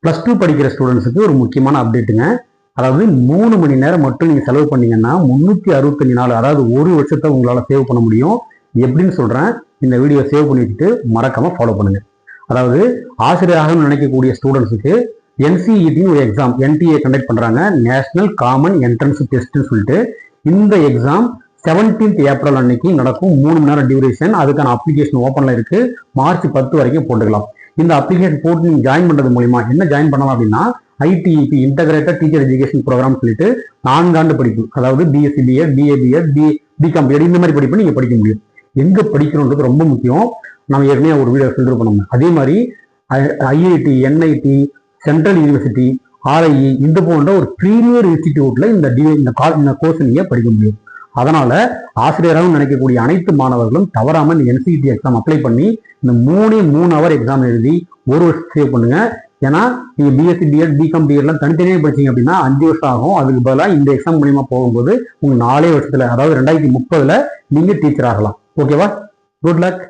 +2 படிக்கிற ஸ்டூடெண்ட்ஸுக்கு ஒரு முக்கியமான அப்டேட்டுங்க. அதாவது 3 மணி நேரம் மட்டும் நீங்க செலவு பண்ணீங்கன்னா 365 நாள், அதாவது ஒரு வருஷத்தை உங்களால சேவ் பண்ண முடியும். எப்படின்னு சொல்றேன். இந்த வீடியோ சேவ் பண்ணி வச்சுட்டு மறக்காம ஃபாலோ பண்ணுங்க. அதாவது ஆசிரியராக நினைக்கக்கூடிய ஸ்டூடெண்ட்ஸுக்கு NCET ஒரு எக்ஸாம் NTA கண்டக்ட் பண்றாங்க, நேஷனல் காமன் என்ட்ரன்ஸ் டெஸ்ட்னு சொல்லிட்டு. இந்த எக்ஸாம் 17th ஏப்ரல் அன்னைக்கு நடக்கும். 3 மணி நேரம் டியூரேஷன். அதுக்கான அப்ளிகேஷன் ஓப்பன்ல இருக்கு. மார்ச் 10 வரைக்கும் போட்டுக்கலாம். இந்த அப்ளிகேஷன் போட்டு நீங்க ஜாயின் பண்றது மூலியமா என்ன ஜாயின் பண்ணலாம் அப்படின்னா, ITEP integrated teacher education program சொல்லிட்டு 4 ஆண்டு படிப்பு, அதாவது BSc BEd BA BEd BCom BEd இந்த மாதிரி படிப்பு நீங்க படிக்க முடியும். எங்க படிக்கணும்ன்றது ரொம்ப முக்கியம். நம்ம ஏற்கனவே ஒரு வீடியோ ஃபில்டர் பண்ணோம். அதே மாதிரி IIT NIT central university RIE இந்த போன்ற ஒரு ப்ரீமியர் இன்ஸ்டிடியூட்ல இந்த கோர்ஸ் நீங்க படிக்க முடியும். அதனால ஆசிரியராகவும் நினைக்கக்கூடிய அனைத்து மாணவர்களும் தவறாம இந்த NCET எக்ஸாம் அப்ளை பண்ணி இந்த 3 ஹவர் எக்ஸாம் எழுதி ஒரு வருஷம் சேவ் பண்ணுங்க. ஏன்னா நீங்க BSc BEd BCom BEd எல்லாம் தனித்தனியாக படிச்சீங்க அப்படின்னா 5 வருஷம் ஆகும். அதுக்கு பதிலாக இந்த எக்ஸாம் மூலியமா போகும்போது உங்க 4 வருஷத்துல, அதாவது 2030ல நீங்க டீச்சர் ஆகலாம். ஓகேவா? Good luck.